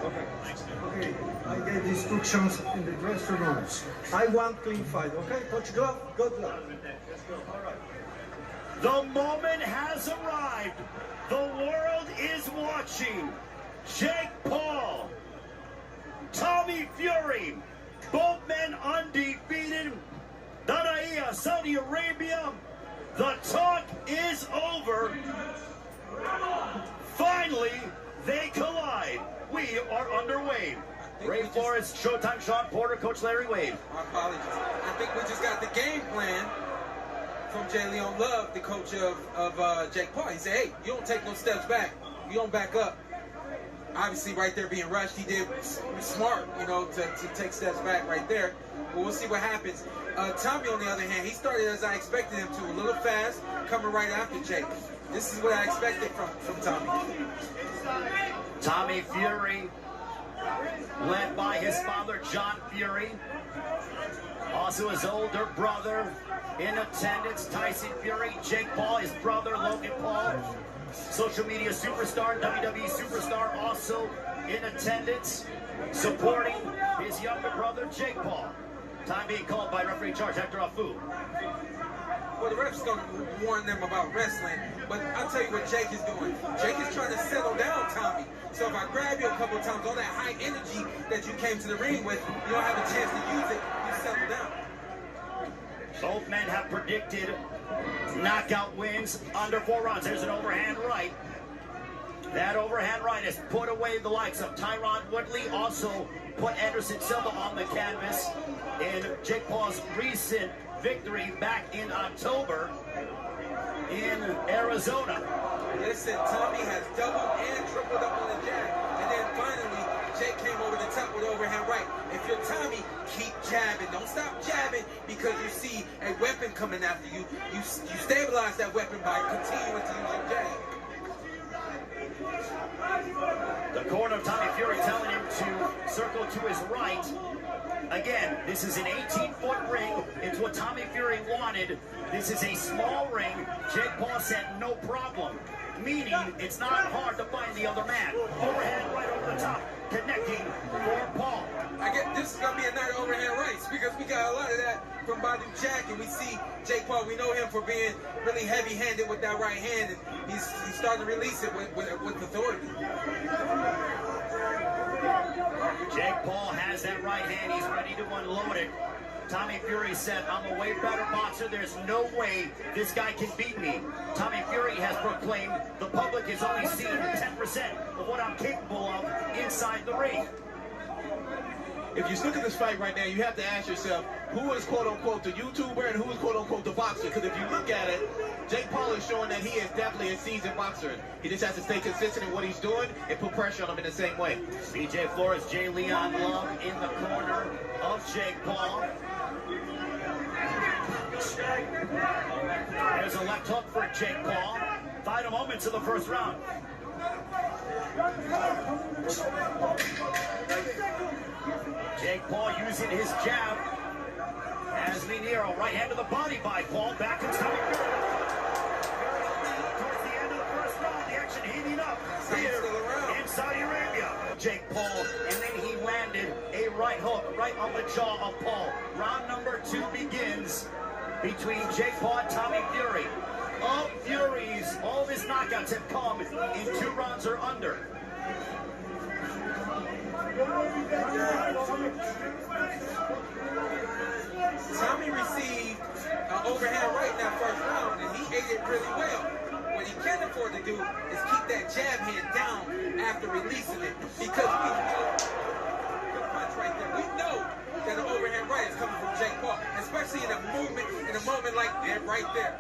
Okay, I gave instructions in the dressing rooms. I want clean fight, okay? Touch glove, good luck. All right. The moment has arrived. The world is watching. Jake Paul, Tommy Fury, both men undefeated. Daraya, Saudi Arabia. The talk is over. Finally, they collide. We are underway. Ray Forrest, Showtime, Sean Porter, Coach Larry Wade. My apologies. I think we just got the game plan from J. Leon Love, the coach of Jake Paul. He said, hey, you don't take no steps back. You don't back up. Obviously, right there being rushed, he did smart, you know, to take steps back right there. But we'll see what happens. Tommy, on the other hand, he started as I expected him to, a little fast, coming right after Jake. This is what I expected from Tommy. Tommy Fury, led by his father, John Fury. Also his older brother in attendance, Tyson Fury. Jake Paul, his brother, Logan Paul. Social media superstar, WWE superstar, also in attendance, supporting his younger brother, Jake Paul. Time being called by referee in charge, Hector Afu. Well, the ref's going to warn them about wrestling, but I'll tell you what Jake is doing. Jake is trying to settle down Tommy. So if I grab you a couple of times, all that high energy that you came to the ring with, you don't have a chance to use it, you settle down. Both men have predicted knockout wins under 4 rounds. There's an overhand right. That overhand right has put away the likes of Tyron Woodley, also put Anderson Silva on the canvas in Jake Paul's recent victory back in October in Arizona. Listen, Tommy has doubled and tripled up on the jab, and then finally Jake came over the top with overhand right. If you're Tommy, keep jabbing. Don't stop jabbing because you see a weapon coming after you. You stabilize that weapon by continuing to use your jab. The corner of Tommy Fury telling him to circle to his right. Again, this is an 18-foot ring. It's what Tommy Fury wanted. This is a small ring. Jake Paul said no problem, meaning it's not hard to find the other man. Overhand right over the top, connecting for Paul. I get this is gonna be a night of overhand rights because we got a lot of that from Badu Jack, and we see Jake Paul. We know him for being really heavy-handed with that right hand, and he's starting to release it with authority. Jake Paul has that right hand. He's ready to unload it. Tommy Fury said, I'm a way better boxer. There's no way this guy can beat me. Tommy Fury has proclaimed the public has only seen 10% of what I'm capable of inside the ring. If you look at this fight right now, you have to ask yourself, who is quote-unquote the YouTuber and who is quote-unquote the boxer? Because if you look at it, Jake Paul is showing that he is definitely a seasoned boxer. He just has to stay consistent in what he's doing and put pressure on him in the same way. BJ Flores, J. Leon Love in the corner of Jake Paul. There's a left hook for Jake Paul. Final moments of the first round. Jake Paul using his jab as Minero, right hand to the body by Paul, back to Tommy Fury. Towards the end of the first round, the action heating up here in Saudi Arabia. Jake Paul, and then he landed a right hook right on the jaw of Paul. Round number 2 begins between Jake Paul and Tommy Fury. Of Fury's, all of his knockouts have come in 2 rounds or under. Tommy received an overhand right in that first round, and he ate it really well. What he can't afford to do is keep that jab hand down after releasing it, because we know the punch right there. We know that an overhand right is coming from Jake Paul, especially in a moment like that right there.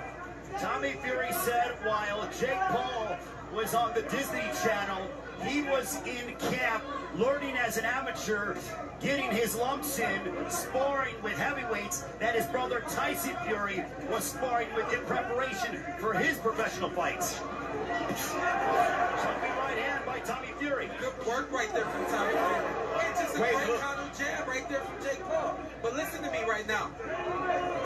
Tommy Fury said while Jake Paul was on the Disney Channel, he was in camp learning as an amateur, getting his lumps in, sparring with heavyweights that his brother Tyson Fury was sparring with in preparation for his professional fights. Jumping right hand by Tommy Fury. Good work right there from Tommy Fury. And just a great counter jab right there from Jake Paul. But listen to me right now.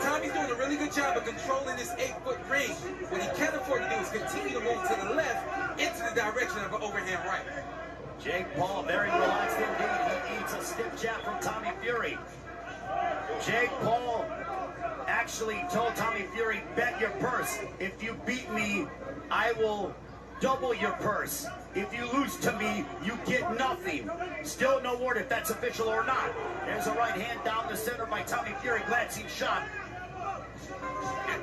Tommy's doing a really good job of controlling this 8-foot ring. What he can't afford to do is continue to move to the left into the direction of an overhand right. Jake Paul very relaxed jab from Tommy Fury. Jake Paul actually told Tommy Fury, bet your purse. If you beat me, I will double your purse. If you lose to me, you get nothing. Still no word if that's official or not. There's a right hand down the center by Tommy Fury, glancing shot.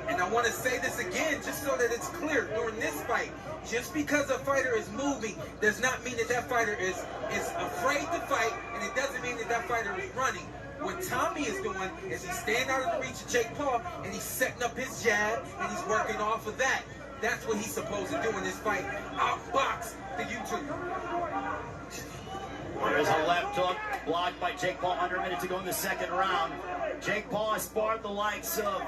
And I want to say this again, just so that it's clear, during this fight, just because a fighter is moving does not mean that that fighter is afraid to fight, and it doesn't mean that that fighter is running. What Tommy is doing is he's staying out of the reach of Jake Paul, and he's setting up his jab, and he's working off of that. That's what he's supposed to do in this fight. Outbox the YouTube. There's a left hook blocked by Jake Paul under a minute to go in the second round. Jake Paul has sparred the likes of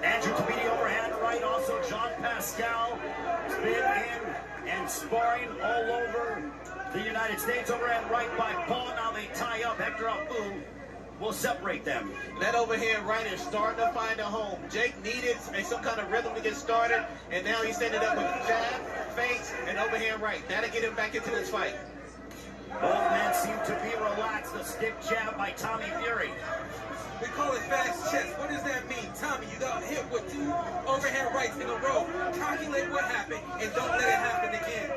Andrew Tabiti overhand right, also John Pascal has been in and sparring all over the United States. Overhand right by Paul. Now they tie up. Hector Abu will separate them. That overhand right is starting to find a home. Jake needed some kind of rhythm to get started, and now he's ended up with jab, feints, and overhand right. That'll get him back into this fight. Both men seem to be relaxed. The stiff jab by Tommy Fury. We call it fast chess. What does that mean? Tommy, you got hit with 2 overhand rights in a row. Calculate what happened and don't let it happen again.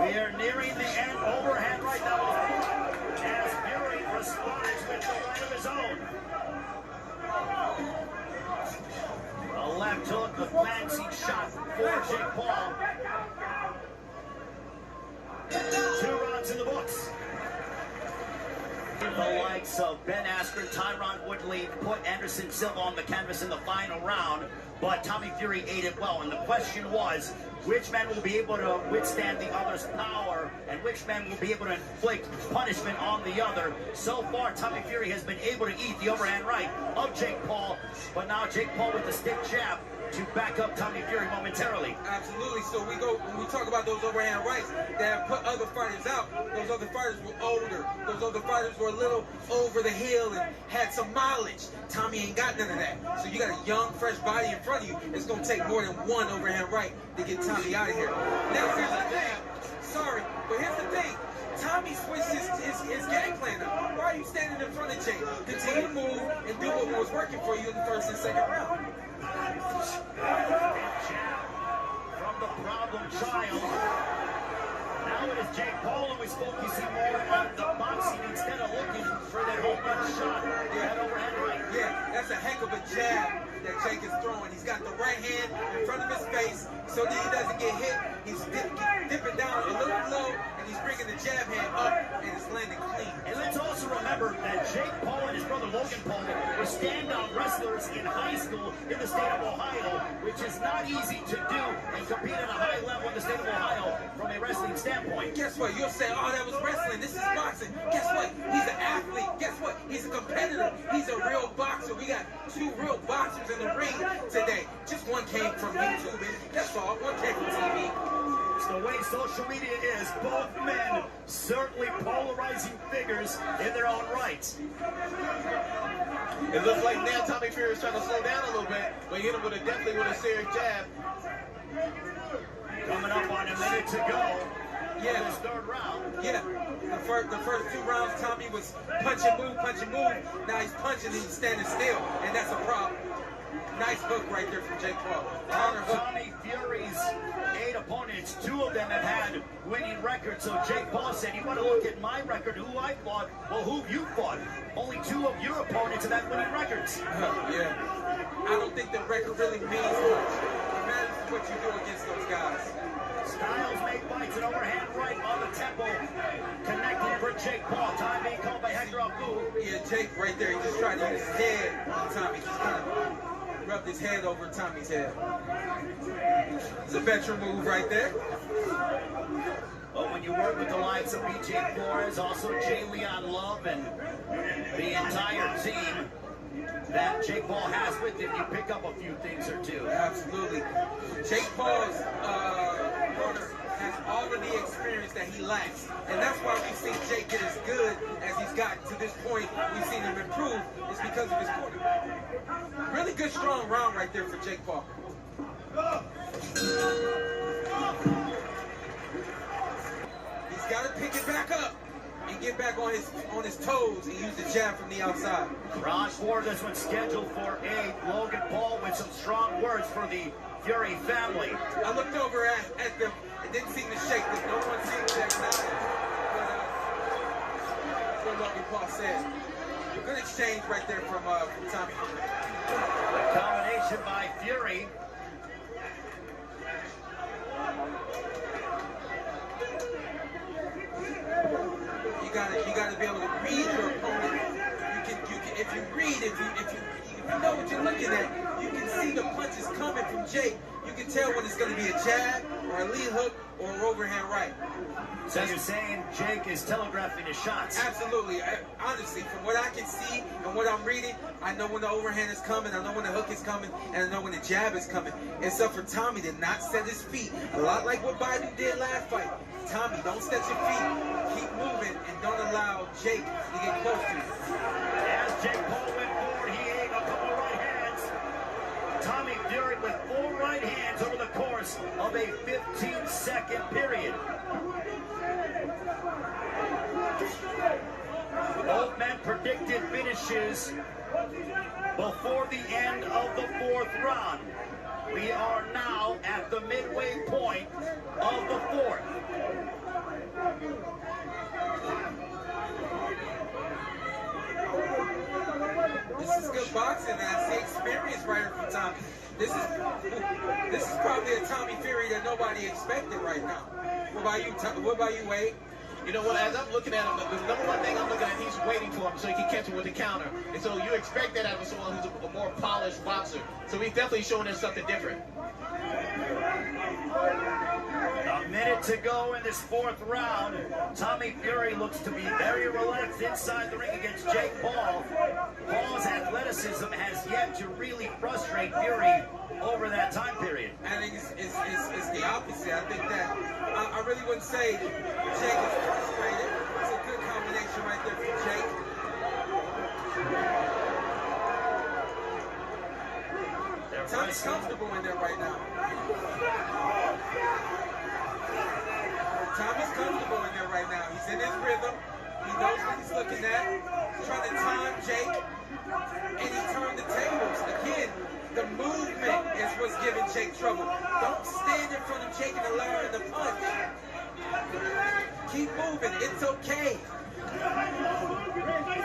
We are nearing the end. Overhand right now as Fury responds with the right of his own. A left hook, the fancy shot for Jake Paul. 2 rounds in the books. The likes of Ben Askren, Tyron Woodley put Anderson Silva on the canvas in the final round, but Tommy Fury ate it well. And the question was, which man will be able to withstand the other's power, and which man will be able to inflict punishment on the other? So far, Tommy Fury has been able to eat the overhand right of Jake Paul, but now Jake Paul with the stiff jab to back up Tommy Fury momentarily. Absolutely. So when we talk about those overhand rights that have put other fighters out, those other fighters were older. Those other fighters were a little over the hill and had some mileage. Tommy ain't got none of that. So you got a young, fresh body in front of you. It's going to take more than 1 overhand right to get Tommy out of here. Now, here's the thing. Sorry, but here's the thing. Tommy switched his game plan up. Why are you standing in front of Jake? Continue to move and do what was working for you in the first and second round. From the problem child. Now it is Jake Paul, and we focusing more on the boxing instead of looking for that home run shot. That overhead right. Yeah, that's a heck of a jab that Jake is throwing. He's got the right hand in front of his face so that he doesn't get hit. He's dipping down a little low, and he's bringing the jab hand up, and it's landing clean. And let's also remember that Jake Paul and his brother Logan Paul were stand-up wrestlers in high school in the state of Ohio, which is not easy to do and compete at a high level in the state of Ohio from a wrestling standpoint. Guess what? You'll say, oh, that was wrestling. This is boxing. Guess what? He's an athlete. Guess what? He's a competitor. He's a real boxer. We got 2 real boxers in the ring today. Just one came from YouTube, and that's all. One came from TV. It's the way social media is. Both men certainly polarizing figures in their own right. It looks like now Tommy Fury is trying to slow down a little bit, but hit him with definitely with a serious jab. Coming up on a minute to go. Yeah, this 3rd round. Yeah, the first 2 rounds, Tommy was punch and move. Now he's punching and he's standing still, and that's a problem. Nice hook right there from Jake Paul. Tommy Fury's 8 opponents, 2 of them have had winning records. So Jake Paul said, you want to look at my record, who I fought? Well, who you fought? Only 2 of your opponents have had winning records. Yeah. I don't think the record really means much. It matters what you do against those guys. Styles make fights, an overhand right on the temple. Connecting for Jake Paul. Time being called by Hector Abu. Yeah, Jake right there. He just tried to use his head on Tommy. Just kind of rubbed his head over Tommy's head. It's a veteran move right there. But when you work with the likes of BJ Flores, also Jay Leon Love, and the entire team that Jake Paul has with him, you pick up a few things or 2. Absolutely. Jake Paul's corner has all of the experience that he lacks. And that's why we've seen Jake get as good as he's gotten to this point. We've seen him improve. It's because of his corner. Really good, strong round right there for Jake Paul. back on his toes and use the jab from the outside. Round 4, this one's scheduled for 8. Logan Paul with some strong words for the Fury family. I looked over at them. It didn't seem to shake them. No one seemed to acknowledge. That's what Logan Paul said. A good exchange right there from Tommy. The combination by Fury. You gotta be able to read your opponent. If you know what you're looking at, you can see the punches coming from Jake. You can tell when it's going to be a jab or a lead hook or an overhand right. So you're saying Jake is telegraphing his shots? Absolutely. Honestly, from what I can see and what I'm reading, I know when the overhand is coming, I know when the hook is coming, and I know when the jab is coming. It's up for Tommy to not set his feet. A lot like what Biden did last fight. Tommy, don't set your feet. Keep moving and don't allow Jake to get close to you. As Jake Paul went forward, he ate a couple right hands. Tommy Fury with 4 right hands over the course of a 15-second period. Both men predicted finishes before the end of the 4th round. We are now at the midway point of the 4th. This is good boxing, and I see experience right here from Tommy. This is probably a Tommy Fury that nobody expected right now. What about you, Wade? You know what, as I'm looking at him, the number one thing I'm looking at, he's waiting for him so he can catch him with the counter. And so you expect that out of someone who's a more polished boxer. So he's definitely showing us something different. A minute to go in this 4th round. Tommy Fury looks to be very relaxed inside the ring against Jake Paul. Paul's athleticism has yet to really frustrate Fury over that time period. I think it's the opposite. I think that I really wouldn't say Jake is frustrated. It's a good combination right there from Jake. Tommy's comfortable in there right now. Tommy's comfortable in there right now. He's in his rhythm. He knows what he's looking at. He's trying to time Jake. And he turned the tables. Again, the movement is what's giving Jake trouble. Don't stand in front of Jake and allow him to punch. Keep moving. It's okay.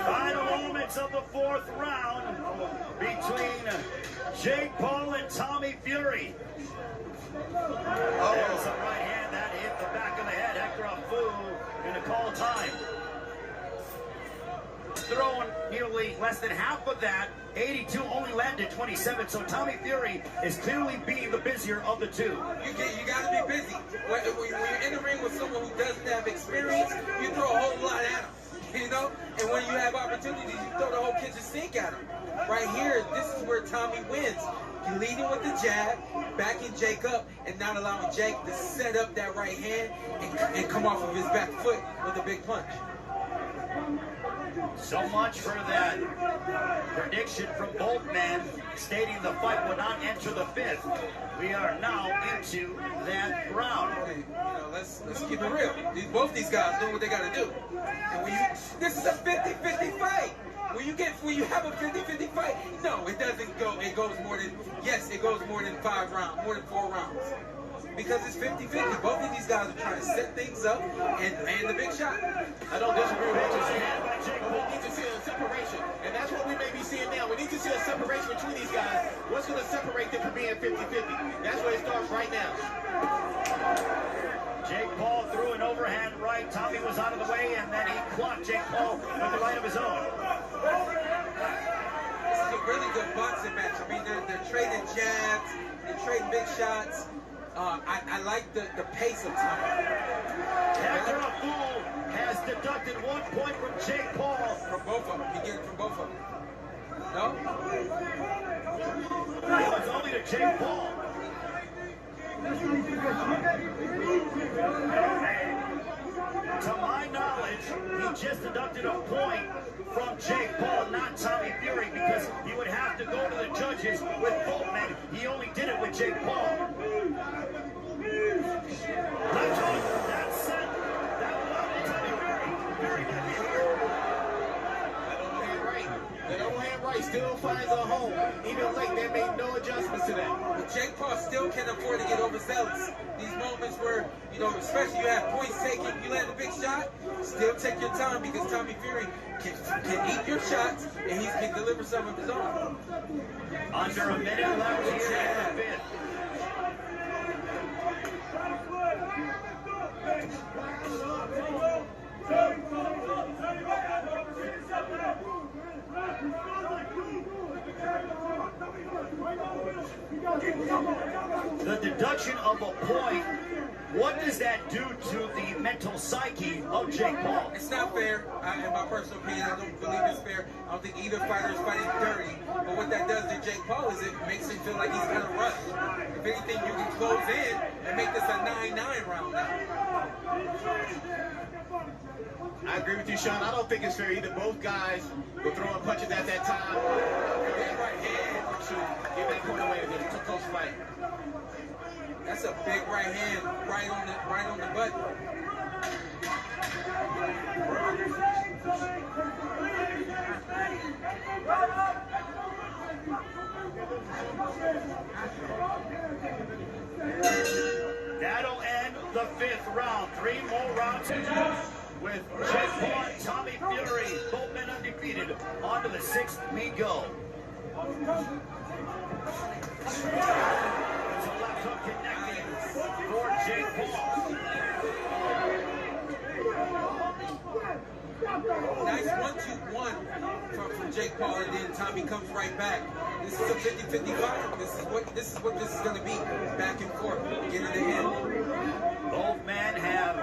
Final moments of the 4th round between Jake Paul and Tommy Fury. There's a right hand that hit the back of the head. Hector Afu in a call time. Throwing nearly less than half of that. 82 only landed 27, so Tommy Fury is clearly being the busier of the two. You got to be busy. When you're in the ring with someone who doesn't have experience, you throw a whole lot at them, you know? And when you have opportunities, you throw the whole kitchen sink at them. Right here, this is where Tommy wins. You're leading with the jab, backing Jake up, and not allowing Jake to set up that right hand and come off of his back foot with a big punch. So much for that prediction from both men, stating the fight would not enter the 5th. We are now into that round. Hey, let's keep it real. Both these guys do what they got to do. And this is a 50-50 fight. When you have a 50-50 fight, no, it doesn't go. It goes more than, yes, it goes more than 5 rounds, more than 4 rounds. Because it's 50-50. Both of these guys are trying to set things up and land the big shot. I don't disagree with what you're saying, but we need to see a separation. And that's what we may be seeing now. We need to see a separation between these guys. What's going to separate them from being 50-50? That's where it starts right now. Jake Paul threw an overhand right. Tommy was out of the way, and then he clocked Jake Paul with the right of his own. This is a really good boxing match. I mean, they're trading jabs, they're trading big shots. I like the pace of Tommy. Hector Afu has deducted 1 point from Jake Paul. From both of them. He get it from both of them. No? It was only to Jake Paul. To my knowledge, he just deducted a point from Jake Paul, not Tommy Fury, because he would have to go to the judges with both men. He only did it with Jake Paul. That's it. That will allow Tommy Fury. Fury might be fight still finds a home. Even late, they made no adjustments to that. But Jake Paul still can't afford to get overzealous. These moments where, you know, especially you have points taken, you land a big shot, still take your time because Tommy Fury can eat your shots and he can deliver some of his own. Under a minute left here in the fifth. The deduction of a point, what does that do to the mental psyche of Jake Paul? It's not fair. In my personal opinion, I don't believe it's fair. I don't think either fighter is fighting dirty. But what that does to Jake Paul is it makes him feel like he's going to rush. If anything, you can close in and make this a 9-9 round now. I agree with you, Sean. I don't think it's fair either. Both guys were throwing punches at that time. Right hand to give that point away. It was a close fight. That's a big right hand, right on the button. That'll end the fifth round. 3 more rounds with Jake Paul and Tommy Fury, both men undefeated. On to the 6th we go. It's a left hook connecting for Jake Paul. Nice 1-2-1 from Jake Paul, and then Tommy comes right back. This is a 50-50 fight. This is what this is going to be. Back and forth, beginning to end. Both men have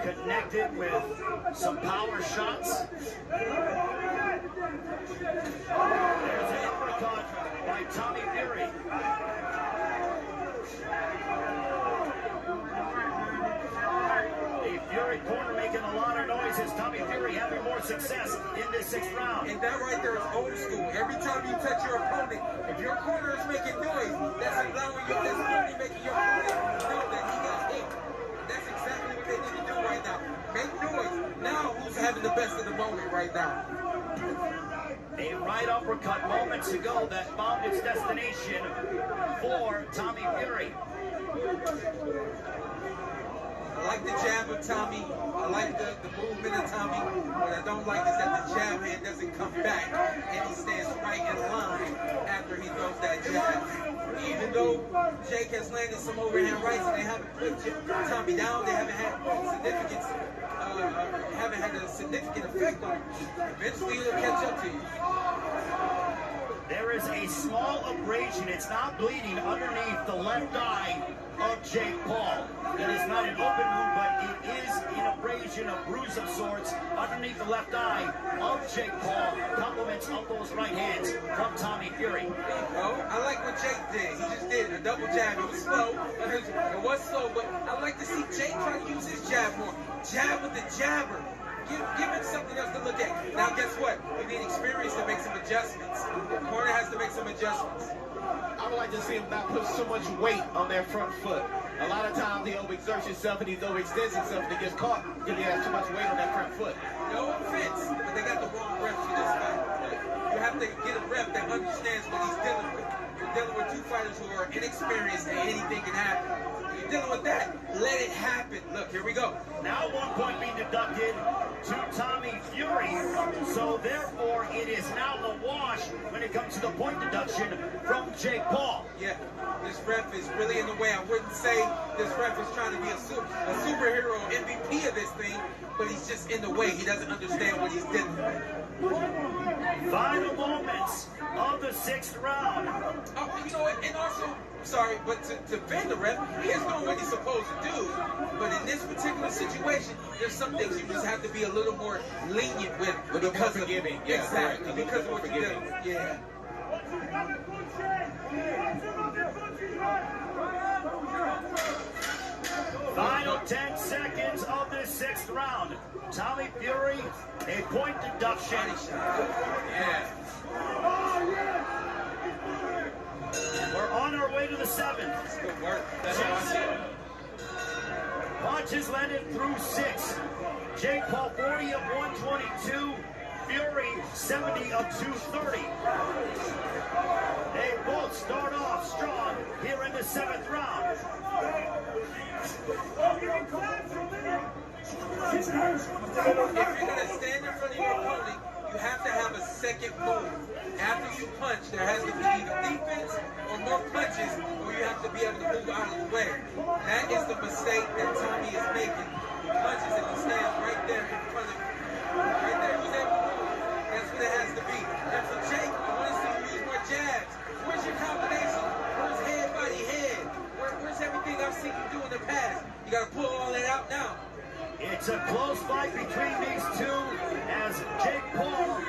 connected with some power shots. There's an uppercut by Tommy Fury. The Fury corner making a lot of noises. Tommy Fury having more success in this 6th round. And that right there is old school. Every time you touch your opponent, if your corner is making noise, that's allowing you, that's only making your opponent know that he got hit. That's exactly what they need to do right now. Make noise. Now who's having the best of the moment right now? A right uppercut moments ago that found its destination for Tommy Fury. I like the jab of Tommy. I like the movement of Tommy. What I don't like is that the jab hand doesn't come back and he stands right in line after he throws that jab. Even though Jake has landed some overhand rights and they haven't put Tommy down, they haven't had a significant effect on him. Eventually it'll catch up to you. There is a small abrasion. It's not bleeding underneath the left eye of Jake Paul. It is not an open wound, but it is an abrasion, a bruise of sorts underneath the left eye of Jake Paul. Compliments of those right hands from Tommy Fury. Oh, I like what Jake did. He just did a double jab. It was slow. It was slow, but I like to see Jake try to use his jab more. Jab with the jabber. Give him something else to look at. Now, guess what? You need experience to make some adjustments. The corner has to make some adjustments. I would like to see him not put so much weight on their front foot. A lot of times he overexerts himself and he overextends himself and he gets caught because he has too much weight on that front foot. No offense, but they got the wrong ref for this fight. You have to get a ref that understands what he's dealing with. You're dealing with two fighters who are inexperienced and anything can happen. You're dealing with that. Let it happen. Look, here we go. Now 1 point being deducted to Tommy Fury. So therefore it is now a wash when it comes to the point deduction from Jake Paul. Yeah, this ref is really in the way. I wouldn't say this ref is trying to be a superhero MVP of this thing, but he's just in the way. He doesn't understand what he's doing. Final moments of the 6th round. Oh, you know what? And also, sorry, but to defend the ref, he is doing what he's supposed to do. But in this particular situation, there's some things you just have to be a little more lenient with. Because of giving. Yeah, exactly. right. Because of what you did. Yeah. Final 10 seconds of this 6th round. Tommy Fury, a point deduction. Yeah. We're on our way to the 7th. Good work. That's awesome. Punches landed through 6. Jake Paul 40 of 122. Fury 70 of 230. They both start off strong here in the 7th round. If you're going to stand in front of your opponent, you have to have a second move. After you punch, there has to be either defense or more punches, or you have to be able to move out of the way. That is the mistake that Tommy is making. He punches and he stands right there in front of you. Right there. He's able to move. That's what it has to be. And for Jake, I want to see you use more jabs. Where's your combination? Where's head, body, head? Where's everything I've seen you do in the past? You got to pull all that out now. It's a close fight between these two as Jake Paul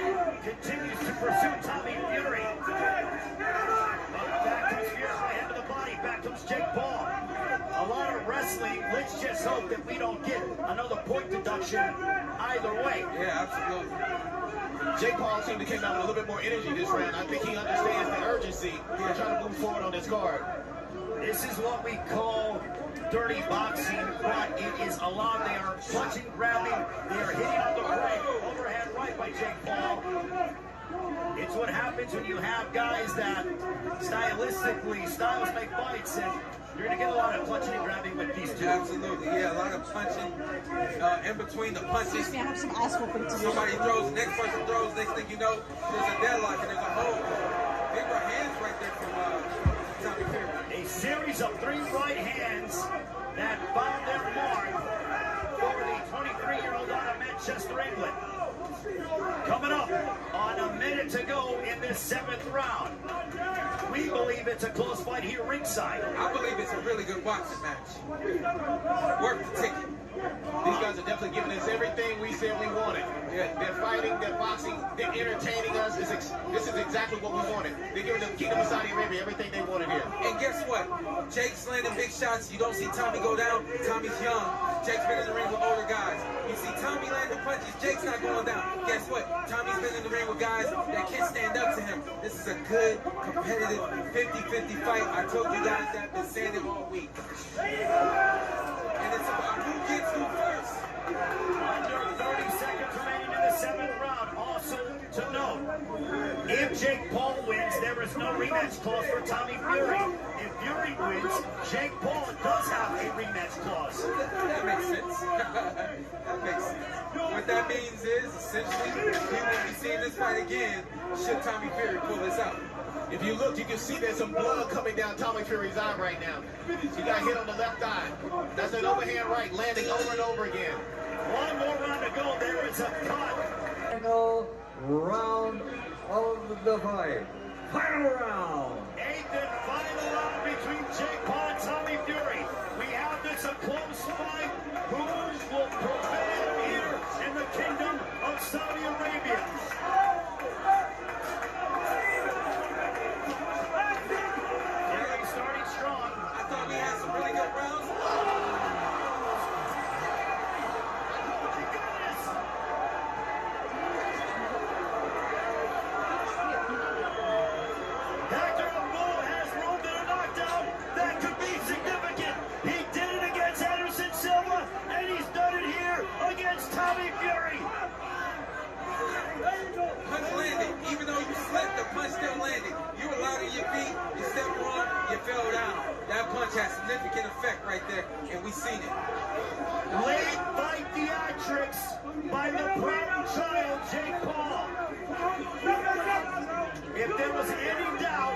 continues to pursue Tommy Fury. Back comes Fury, right hand to the body. Back comes Jake Paul. A lot of wrestling. Let's just hope that we don't get another point deduction either way. Yeah, absolutely. Jake Paul seemed to come out with a little bit more energy this round. I think he understands the urgency. He's trying to move forward on this card. This is what we call dirty boxing, but it is allowed. They are punching, grabbing, they are hitting on the right, overhand right by Jake Paul. It's what happens when you have guys that styles make fights, and you're going to get a lot of punching and grabbing with these two. Absolutely, yeah, a lot of punching in between the punches. Excuse me, I have some ass whooping to do. Somebody throws, the next person throws, next thing you know, there's a deadlock and there's a hold. Big right hands right there from Tommy Fury. A series of 3 right hands that found their mark for the 23-year-old out of Manchester, England. Coming up on a minute to go in this 7th round. We believe it's a close fight here ringside. I believe it's a really good boxing match. Worth the ticket. These guys are definitely giving us everything we said we wanted. They're fighting, they're boxing, they're entertaining us. This is exactly what we wanted. They're giving the Kingdom of Saudi Arabia everything they wanted here. And guess what? Jake's landing big shots. You don't see Tommy go down. Tommy's young. Jake's been in the ring with older guys. You see Tommy landing punches. Jake's not going down. Guess what? Tommy's been in the ring with guys that can't stand up to him. This is a good, competitive 50-50 fight. I told you guys that. I've been saying it all week. And it's about who gets who first. Under 30 seconds remaining in the 7th round. Also to note, if Jake Paul wins, there is no rematch clause for Tommy Fury. If Fury wins, Jake Paul does have a rematch clause. That makes sense. That makes sense. What that means is, essentially, we will be seeing this fight again should Tommy Fury pull this out. If you look, you can see there's some blood coming down Tommy Fury's eye right now. He got hit on the left eye. That's an overhand right, landing over and over again. One more round to go. There is a cut. Final round of the fight. Final round. 8th and final round between Jake Paul and Tommy Fury. We have this a close fight. Who will prevail here in the Kingdom of Saudi Arabia? Fury starting strong. I thought we had some really good rounds. Hector Bull has rolled in a knockdown. That could be significant. He did it against Anderson Silva, and he's done it here against Tommy Fury. Punch landed. Even though you slipped, the punch still landed. You were light on your feet, you stepped wrong, you fell down. That punch has significant effect right there, and we seen it. Late fight theatrics by the proud child, Jake Paul. If there was any doubt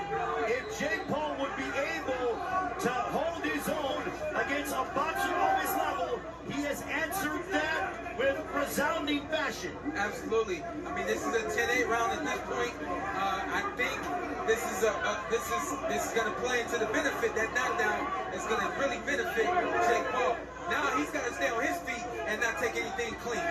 if Jake Paul would be able to hold his own against a boxer of his level, he has answered that with resounding fashion. Absolutely. I mean, this is a 10-8 round at this point. I think this is going to play into the benefit. That knockdown is going to really benefit Jake Paul. Now he's got to stay on his feet and not take anything clean.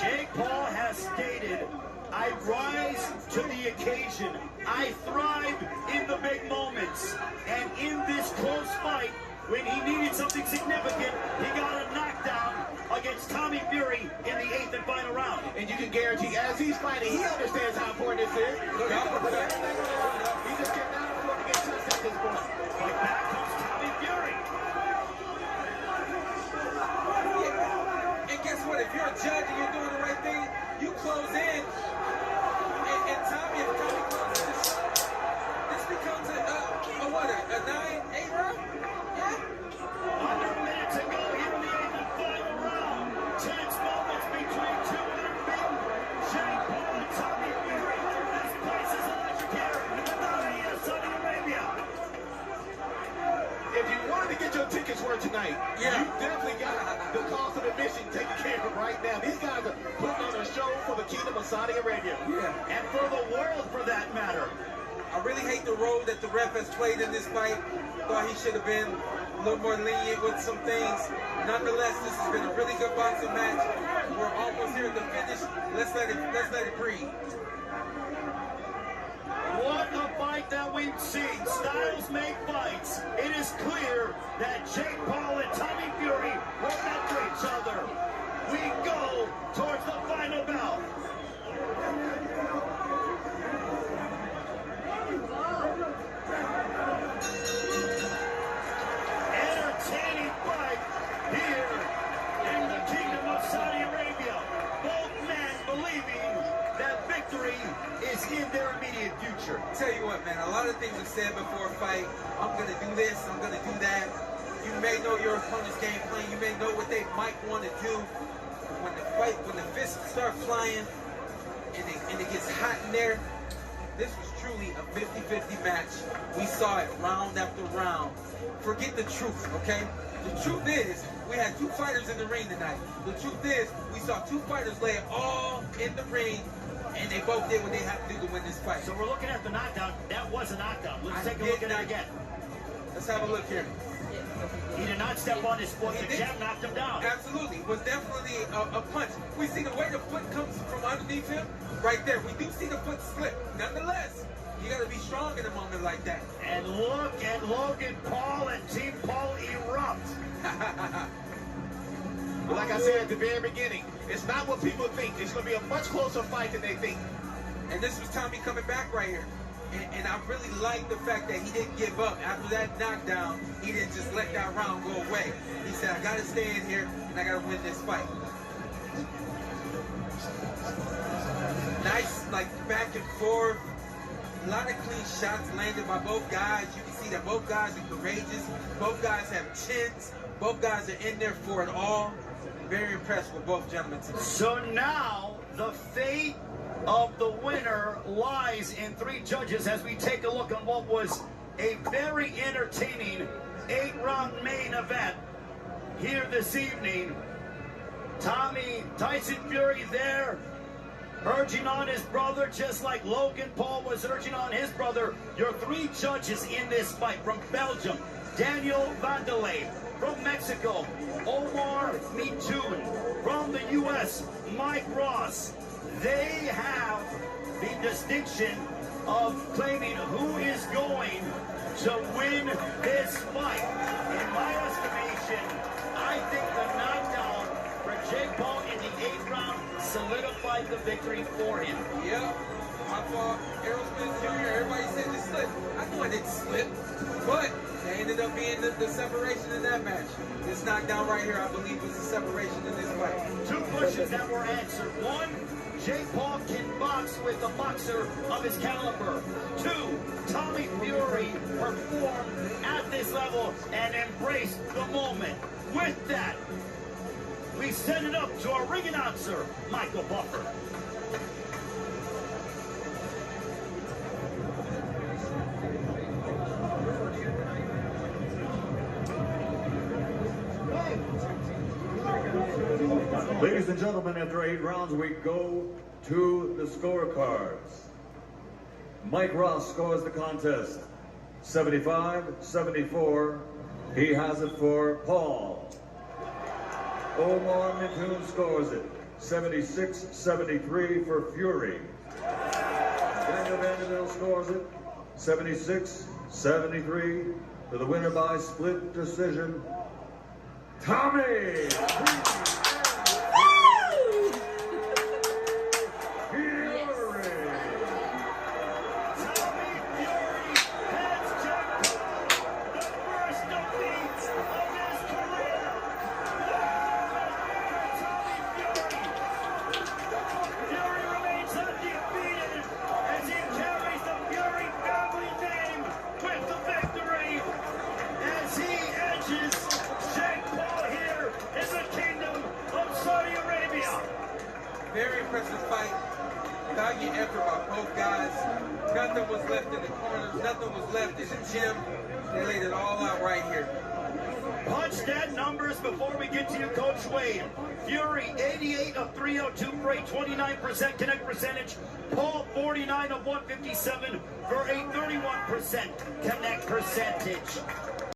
Jake Paul has stated, I rise to the occasion. I thrive in the big moments. And in this close fight, when he needed something significant, he got a knockdown against Tommy Fury in the 8th and final round. And you can guarantee, as he's fighting, he understands how important this is. He just cannot afford to get touched at this point. But back comes Tommy Fury. And guess what? If you're a judge and you're doing the right thing, night. Yeah. You definitely got the cost of admission taken care of right now. These guys are putting on a show for the Kingdom of Saudi Arabia. Yeah. And for the world, for that matter. I really hate the role that the ref has played in this fight. Thought he should have been a little more lenient with some things. Nonetheless, this has been a really good boxing match. We're almost here at the finish. Let's let it breathe. What a fight that we've seen. Styles make fights. It is clear that Jake Paul and Tommy Fury were meant for each other. We go towards the final bout. Entertaining fight here in the Kingdom of Saudi Arabia. Both men believing that victory is in their immediate future. Tell you what, man, a lot of things are said before a fight. I'm going to do this, I'm going to do that. You may know your opponent's game plan. You may know what they might want to do. When the fists start flying and it gets hot in there, this was truly a 50-50 match. We saw it round after round. Forget the truth, okay? The truth is, we had two fighters in the ring tonight. The truth is, we saw two fighters lay it all in the ring, and they both did what they had to do to win this fight. So we're looking at the knockdown. That was a knockdown. Let's take a did look at not- it again. Let's have a look here. He did not step on his foot. He The did. jab knocked him down. Absolutely. It was definitely a punch. We see the way the foot comes from underneath him right there. We do see the foot slip. Nonetheless, you got to be strong in a moment like that. And look at Logan Paul and Team Paul erupt. But like I said at the very beginning, it's not what people think. It's going to be a much closer fight than they think. And this was Tommy coming back right here. And I really like the fact that he didn't give up. After that knockdown, he didn't just let that round go away. He said, I got to stay in here, and I got to win this fight. Nice, like, back and forth. A lot of clean shots landed by both guys. You can see that both guys are courageous. Both guys have chins. Both guys are in there for it all. Very impressed with both gentlemen today. So now the fate of the winner lies in three judges as we take a look on what was a very entertaining 8-round main event here this evening. Tyson Fury there urging on his brother, just like Logan Paul was urging on his brother. Your three judges in this fight: from Belgium, Daniel Vanderlei; from Mexico, Omar Mitoun; from the U.S., Mike Ross. They have the distinction of claiming who is going to win this fight. In my estimation, I think the knockdown for Jake Paul in the 8th round solidified the victory for him. Yep. My fault. Errol Spence Jr., everybody said it slipped. I know I didn't slip, but they ended up being the separation in that match. This knockdown right here, I believe, was the separation in this fight. Two questions that were answered. One, Jake Paul can box with a boxer of his caliber. Two, Tommy Fury performed at this level and embraced the moment. With that, we send it up to our ring announcer, Michael Buffer. Ladies and gentlemen, after 8 rounds, we go to the scorecards. Mike Ross scores the contest 75-74. He has it for Paul. Omar Mitoun scores it 76-73 for Fury. Daniel Vanderlei scores it 76-73 for the winner by split decision, Tommy Very impressive fight. Valiant effort by both guys. Nothing was left in the corners. Nothing was left in the gym. They laid it all out right here. Punch that numbers before we get to you, Coach Wade. Fury, 88 of 302 for a 29% connect percentage. Paul, 49 of 157 for a 31% connect percentage.